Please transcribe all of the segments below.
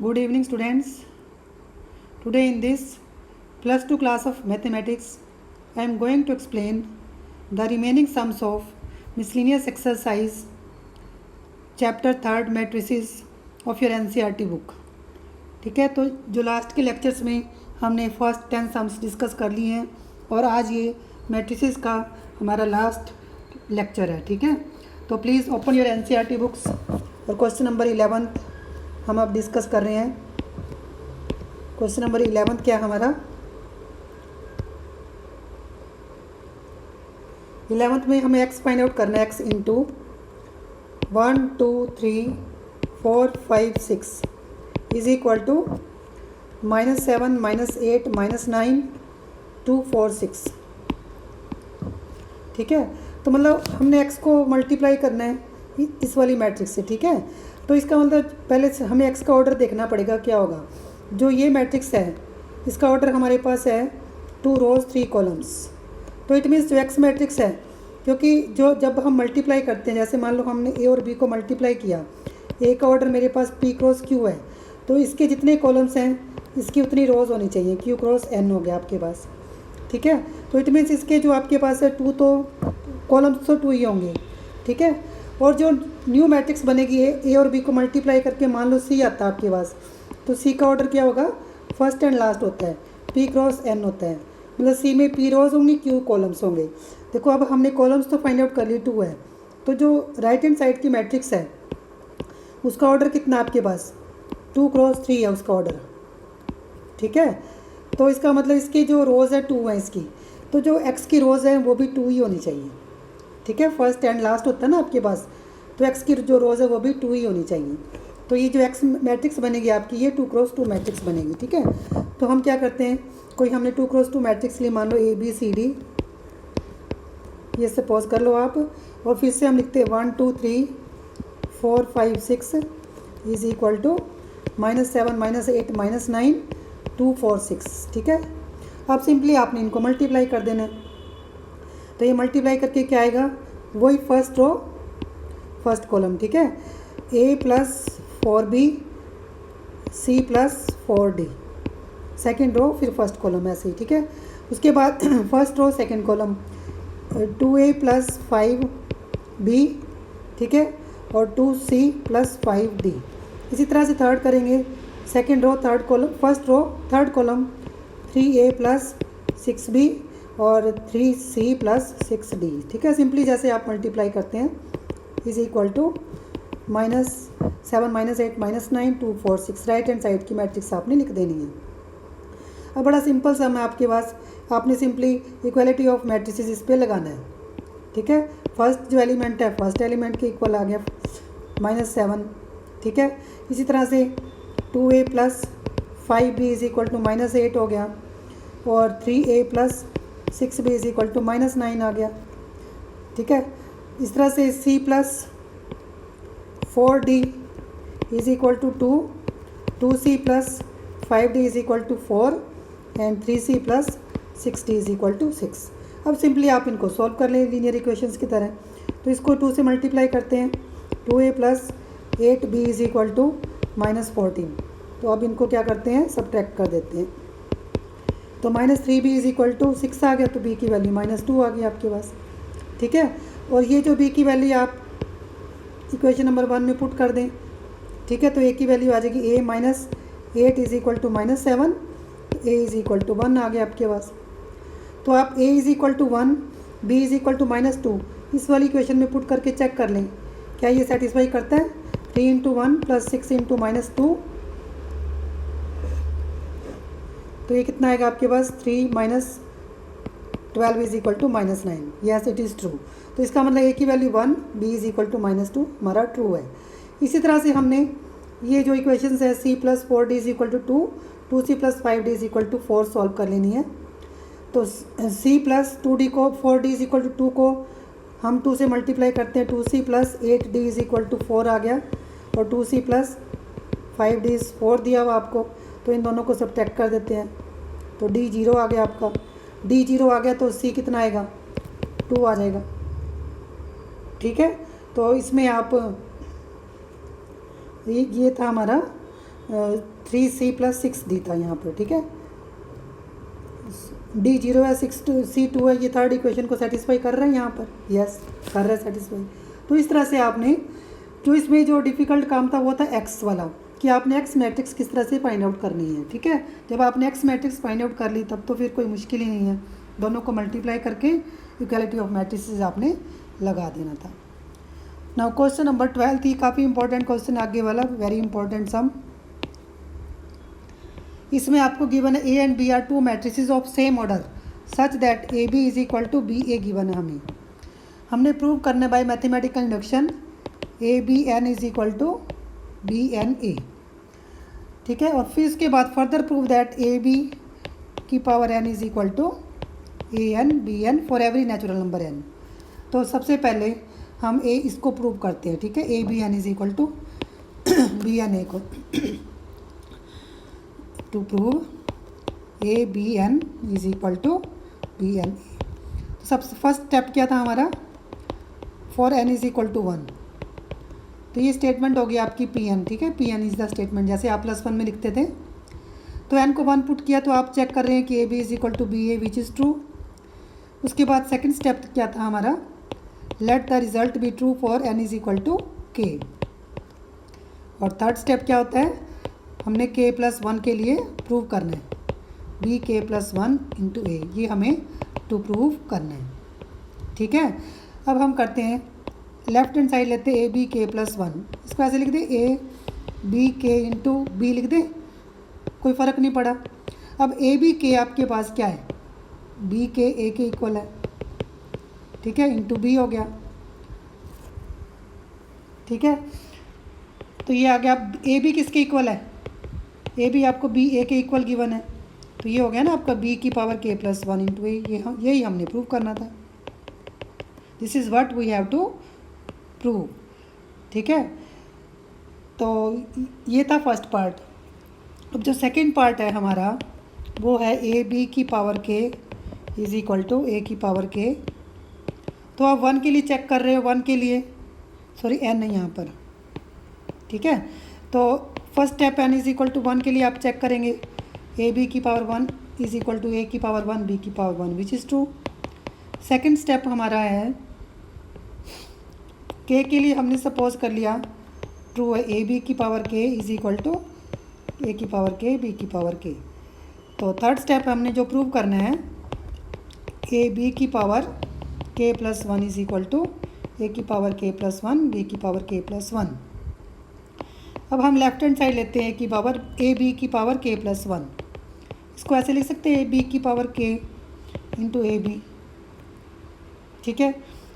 Good evening, students. Today, in this plus 2 class of mathematics, I am going to explain the remaining sums of miscellaneous exercise, chapter 3rd matrices of your NCERT book. ठीक है, तो जो last के lectures में हमने first 10 sums discuss कर लिए हैं और आज ये मैट्रिसेस का हमारा लास्ट लेक्चर है. ठीक है, तो please open your NCERT books और क्वेश्चन नंबर 11 हम अब डिस्कस कर रहे हैं. क्वेश्चन नंबर 11 क्या है हमारा? 11th में हमें x फाइंड आउट करना है. x into 1 2 3 4 5 6 is equal to -7 -8 -9 2 4 6. ठीक है, तो मतलब हमने x को मल्टीप्लाई करना है इस वाली मैट्रिक्स से. ठीक है, तो इसका मतलब पहले से हमें x का ऑर्डर देखना पड़ेगा. क्या होगा? जो ये मैट्रिक्स है इसका ऑर्डर हमारे पास है 2 रोज 3 कॉलम्स. तो इट मीन्स जो x मैट्रिक्स है, क्योंकि जो जब हम मल्टीप्लाई करते हैं, जैसे मान लो हमने a और b को मल्टीप्लाई किया, a का ऑर्डर मेरे पास p क्रॉस q है, तो इसके जितने कॉलम्स हैं इसकी उतनी रोज़ होनी चाहिए. q क्रॉस n हो गया आपके पास. ठीक है, तो इट मीन्स इसके जो आपके पास है 2 तो कॉलम्स तो 2 ही होंगे. ठीक है, और जो न्यू मैट्रिक्स बनेगी ए और बी को मल्टीप्लाई करके मान लो सी आता है आपके पास, तो सी का ऑर्डर क्या होगा? फर्स्ट एंड लास्ट होता है. पी क्रॉस एन होता है, मतलब सी में पी रोज होंगी, क्यू कॉलम्स होंगे. देखो अब हमने कॉलम्स तो फाइंड आउट कर ली, 2 है. तो जो राइट हैंड साइड की मैट्रिक्स है उसका ऑर्डर कितना आपके पास? 2 क्रॉस 3 है उसका ऑर्डर. ठीक है, तो इसका मतलब इसकी जो रोज़ है 2 है इसकी, तो जो एक्स की रोज़ है वो भी 2 ही होनी चाहिए. ठीक है, फर्स्ट एंड लास्ट होता है ना आपके पास, तो एक्स की जो रोज़ है वो भी 2 ही होनी चाहिए. तो ये जो एक्स मैट्रिक्स बनेगी आपकी, ये 2 क्रॉस 2 मैट्रिक्स बनेगी. ठीक है, तो हम क्या करते हैं, कोई हमने 2 क्रॉस 2 मैट्रिक्स लिए, मान लो ए बी सी डी, ये सपोज कर लो आप, और फिर से हम लिखते हैं 1 2 3 4 5 6 इज इक्वल टू -7 -8 -9 2 4 6. ठीक है, अब सिंपली आपने इनको मल्टीप्लाई कर देना है. तो ये मल्टीप्लाई करके क्या आएगा? वही फर्स्ट रो फर्स्ट कॉलम. ठीक है, a plus 4b c plus 4d, second row फिर फर्स्ट कॉलम ऐसे ही. ठीक है, उसके बाद first row second column 2a plus 5b. ठीक है, और 2c प्लस 5d. इसी तरह से थर्ड करेंगे, second row third column, first row third column 3a plus 6b और 3c प्लस 6d. ठीक है, सिंपली जैसे आप मल्टीप्लाई करते हैं is equal to -7 -8 -9 2 4 6. Right hand side की मैट्रिक्स आपने लिख देनी है. अब बड़ा सिंपल सम है आपके पास, आपने सिंपली इक्वलिटी ऑफ मैट्रिसेस इस पर लगाना है. ठीक है, फर्स्ट जो एलिमेंट है फर्स्ट एलिमेंट के इक्वल आ गया -7. ठीक है, इसी तरह से 2a plus 5b is equal to -8 हो गया, और 3a plus 6b is equal to -9 आ गया. ठीक है, इस तरह से c plus 4d is equal to 2, 2c plus 5d is equal to 4 and 3c plus 6d is equal to 6. अब सिंपली आप इनको सॉल्व कर लें लीनियर इक्वेशंस की तरह. तो इसको 2 से मल्टीप्लाई करते हैं, 2a plus 8b is equal to -14. तो अब इनको क्या करते हैं, सब्ट्रैक्ट कर देते हैं. तो -3b इज इक्वल टू 6 आ गया, तो b की वैल्यू -2 आ गई आपके पास. ठीक है, और ये जो b की वैल्यू आप इक्वेशन नंबर 1 में पुट कर दें. ठीक है, तो a की वैल्यू आ जाएगी a -8 इज इक्वल टू -7, तो a इज इक्वल टू 1 आ गया आपके पास. तो आप a is equal to 1 b is equal to -2 इस वाली इक्वेशन में पुट करके चेक कर लें क्या ये सेटिस्फाई करता है. 3 इंटू 1 प्लस 6 इंटू -2, तो ये कितना आएगा आपके पास? 3 - 12 is equal to -9. Yes, it is true. तो इसका मतलब a की value 1, b is equal to -2 हमारा ट्रू है. इसी तरह से हमने ये जो इक्वेशंस है c plus 4d is equal to 2, 2c plus 5d is equal to 4 solve कर लेनी है. तो c प्लस 2d को 4d इज इक्वल टू 2 को हम 2 से मल्टीप्लाई करते हैं, 2c plus 8d is equal to 4 आ गया, और 2c प्लस 5d इज 4 दिया हुआ आपको. तो इन दोनों को सब्ट्रैक्ट कर देते हैं, तो d 0 आ गया आपका. d 0 आ गया तो c कितना आएगा? 2 आ जाएगा. ठीक है, तो इसमें आप ये था हमारा 3C+6 डी था यहाँ पर, ठीक है। D0 है, 6C2 है, ये थर्ड इक्वेशन को सेटिस्फाई कर रहा है यहाँ पर, यस कर रहा है सेटिस्फाई। तो इस तरह से आपने जो इसमें जो डिफ़िकल्ट काम था वो था एक्स वाला, कि आपने एक्स मैट्रिक्स किस तरह से फाइंड आउट करनी है, ठीक है। जब आपने एक्स मैट्रिक्स फाइंड आउट कर ली तब तो फिर कोई मुश्किल ही नहीं है, दोनों को मल्टीप्लाई करके इक्वालिटी ऑफ मैट्रिसेस आपने लगा देना था। नाउ क्वेश्चन नंबर 12 थी, काफ़ी इंपॉर्टेंट क्वेश्चन आगे वाला, वेरी इंपॉर्टेंट सम। इसमें आपको गिवन है A and B are two matrices of same order such that A B is equal to B A given है। हमने प्रूव करना by mathematical induction A B N is equal to B N A, ठीक है। और फिर इसके बाद further prove that A B की power N is equal to A N B N for every natural number N. तो सबसे पहले हम ए इसको प्रूव करते हैं, ठीक है। A B N is equal to B N A को to prove A B N is equal to B N A. तो सबसे फर्स्ट स्टेप क्या था हमारा, for N is equal to 1। तो ये स्टेटमेंट हो गया आपकी पी एन, ठीक है। P N is the statement, जैसे आप +1 में लिखते थे। तो एन को 1 पुट किया तो आप चेक कर रहे हैं कि a B is equal to B a which is true. उसके बाद सेकंड स्टेप क्या था हमारा, let the result be true for N is equal to k. और थर्ड स्टेप क्या होता है, हमने k+1 के लिए प्रूव करना है, बी k+1 इंटू ए, ये हमें टू प्रूव करना है, ठीक है। अब हम करते हैं लेफ्ट हैंड साइड लेते हैं ए बी k+1, इसको ऐसे लिख दे ए बी के इंटू बी लिख दे, कोई फ़र्क नहीं पड़ा। अब ए बी के आपके पास क्या है, बी के ए के इक्वल है, ठीक है, इंटू बी हो गया, ठीक है। तो ये आ गया, ए बी किसके इक्वल है, ए बी आपको बी ए के इक्वल गिवन है, तो ये हो गया ना आपका बी की पावर k+1 इंटू ए, यही हमने प्रूव करना था। This is what we have to prove, ठीक है। तो ये था फर्स्ट पार्ट। अब जो सेकंड पार्ट है हमारा वो है ए बी की power k is equal to ए की पावर k। तो आप 1 के लिए चेक कर रहे हो, 1 के लिए सॉरी n है यहाँ पर, ठीक है। तो first step n is equal to 1 के लिए आप चेक करेंगे, ए बी की पावर 1 इज इक्वल टू ए की पावर 1 बी की power 1 which is true. Second step हमारा है k के लिए हमने सपोज कर लिया ट्रू है, ए बी की power k is equal to ए की पावर k बी की पावर k। तो थर्ड स्टेप हमने जो प्रूव करना है, ए बी की power k+1 is equal to ए की पावर k+1 बी की पावर k+1। अब हम लेफ्ट हैंड साइड लेते हैं कि पावर ए बी की पावर k+1, इसको ऐसे लिख सकते हैं ए बी की power k into a b, ठीक है।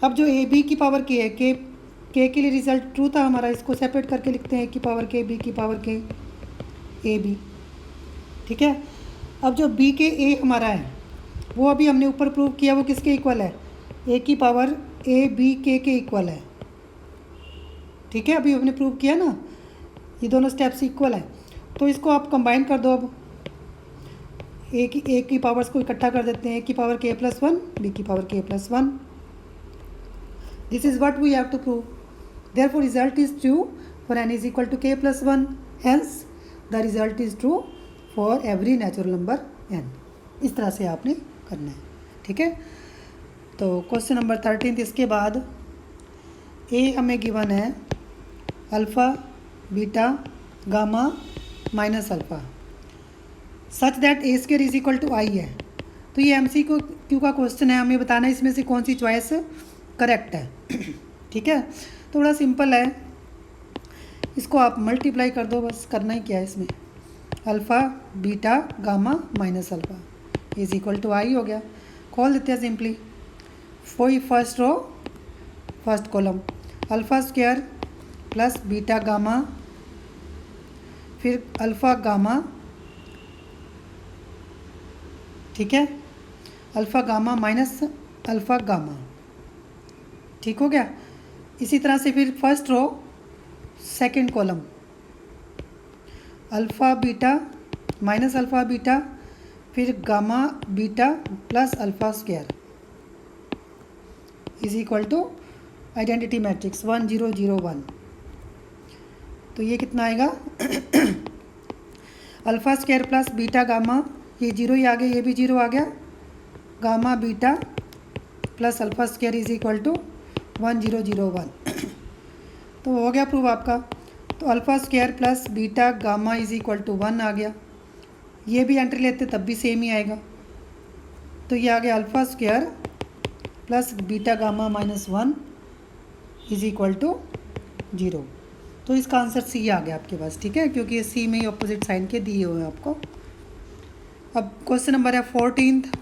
अब जो ए बी की पावर k है, k के लिए रिजल्ट ट्रू था हमारा, इसको सेपरेट करके लिखते हैं ए की पावर k बी की पावर k ए बी, ठीक है। अब जो बी के ए हमारा है वो अभी हमने ऊपर प्रूव किया, वो किसके इक्वल है, ए की पावर ए बी के इक्वल है, ठीक है। अभी हमने प्रूव किया ना, ये दोनों स्टेप्स इक्वल है। तो इसको आप कंबाइन कर दो, अब ए की पावर्स को इकट्ठा कर देते हैं, ए की पावर k+1 बी की power k+1। This is what we have to prove, therefore result is true for n is equal to k+1, hence the result is true for every natural number n। इस तरह से आपने करना है, ठीक है। तो क्वेश्चन नंबर 13, इसके बाद ए हमें गिवन है alpha beta gamma minus alpha such that A square is equal to I है। तो ये MCQ का क्वेश्चन है, हमें बताना है इसमें से कौन सी चॉइस करेक्ट है, ठीक है। तो बड़ा सिंपल है, इसको आप मल्टीप्लाई कर दो, बस करना ही क्या है इसमें, alpha beta gamma minus alpha is equal to I हो गया। खोल देते हैं सिंपली, वही first row first column, alpha square plus beta gamma, फिर अल्फ़ा गामा, ठीक है, alpha gamma minus alpha gamma, ठीक हो गया। इसी तरह से फिर first row second column, alpha beta minus alpha beta, फिर gamma beta plus alpha square is equal to identity matrix 1 0 0 1। तो ये कितना आएगा alpha square plus beta gamma, ये जीरो ही आ गया, ये भी जीरो आ गया, gamma beta plus alpha square is equal to 1001। तो हो गया प्रूफ आपका। तो alpha square plus beta gamma is equal to 1 आ गया, ये भी एंट्री लेते तब भी सेम ही आएगा। तो ये आ गया alpha square plus beta gamma -1 is equal to 0। तो इसका आंसर सी आ गया आपके पास, ठीक है, क्योंकि ये सी में ही ऑपोजिट साइन के दिए हुए हैं आपको। अब क्वेश्चन नंबर है 14th।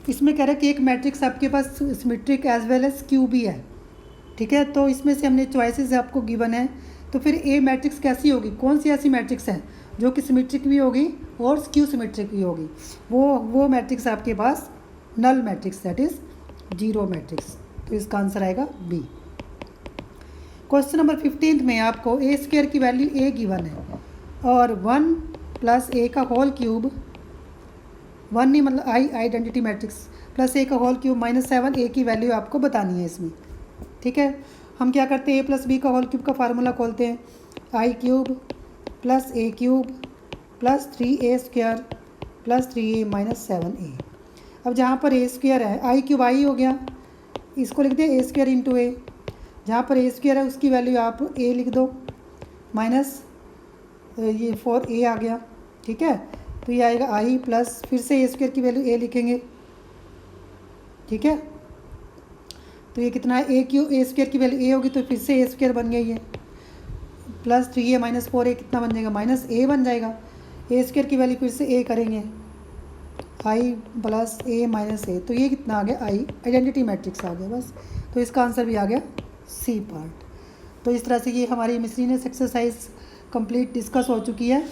इसमें कह रहा है कि एक मैट्रिक्स आपके पास symmetric as well as skew भी है, ठीक है। तो इसमें से हमने चॉइसेस आपको गिवन है, तो फिर ए मैट्रिक्स कैसी होगी, कौन सी ऐसी मैट्रिक्स है जो कि सिमेट्रिक भी होगी और स्क्यू सिमेट्रिक भी होगी। वो मैट्रिक्स आपके पास null matrix, that is zero matrix. तो इसका आंसर आएगा बी। क्वेश्चन नंबर 15 में आपको ए स्क्वायर की वैल्यू ए गिवन है और 1 प्लस ए का होल क्यूब, 1 नहीं मतलब आई आइडेंटिटी मैट्रिक्स, प्लस ए का होल क्यूब -7 ए की वैल्यू आपको बतानी है इसमें, ठीक है। हम क्या करते हैं, ए प्लस बी का होल क्यूब का फार्मूला खोलते हैं, I cube plus A cube plus 3a square plus 3a -7a। अब जहाँ पर ए स्क्वायर है, आई क्यूब आई हो गया, इसको लिख दें ए स्क्वायर इंटू ए, जहाँ पर ए स्क्वायर है उसकी वैल्यू आप ए लिख दो, माइनस ये 4a आ गया, ठीक है। तो ये आएगा आई प्लस फिर से ए स्क्वायर की वैल्यू ए लिखेंगे, ठीक है। तो ये कितना है, ए क्यू ए स्क्वायर की वैल्यू ए होगी तो फिर से ए स्क्वायर बन गया ये, प्लस 3a -4a कितना बन जाएगा, -a बन जाएगा। ए स्क्वायर की वैल्यू फिर से ए करेंगे, आई प्लस ए माइनस ए, तो ये कितना आ गया, आई आइडेंटिटी मैट्रिक्स आ गया बस। तो इसका आंसर भी आ गया सी पार्ट। तो इस तरह से ये हमारी मिसलिनियस एक्सरसाइज कंप्लीट डिस्कस हो चुकी है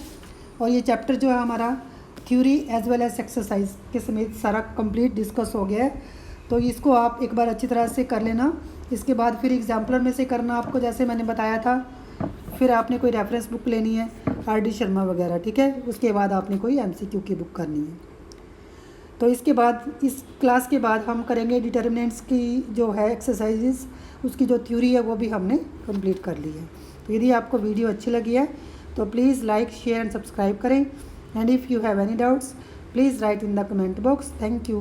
और ये चैप्टर जो है हमारा theory as well as exercise के समेत सारा कंप्लीट डिस्कस हो गया है। तो इसको आप एक बार अच्छी तरह से कर लेना, इसके बाद फिर एग्जाम्पलर में से करना आपको, जैसे मैंने बताया था। फिर आपने कोई रेफरेंस बुक लेनी है आर.डी. शर्मा वगैरह, ठीक है। उसके बाद आपने कोई MCQ की बुक करनी है। तो इसके बाद इस क्लास के बाद हम करेंगे डिटर्मिनेंट्स की जो है एक्सरसाइजेस, उसकी जो थ्योरी है वो भी हमने कंप्लीट कर ली है। तो यदि आपको वीडियो अच्छी लगी है तो please like share and subscribe करें, and if you have any doubts please write in the comment box. Thank you.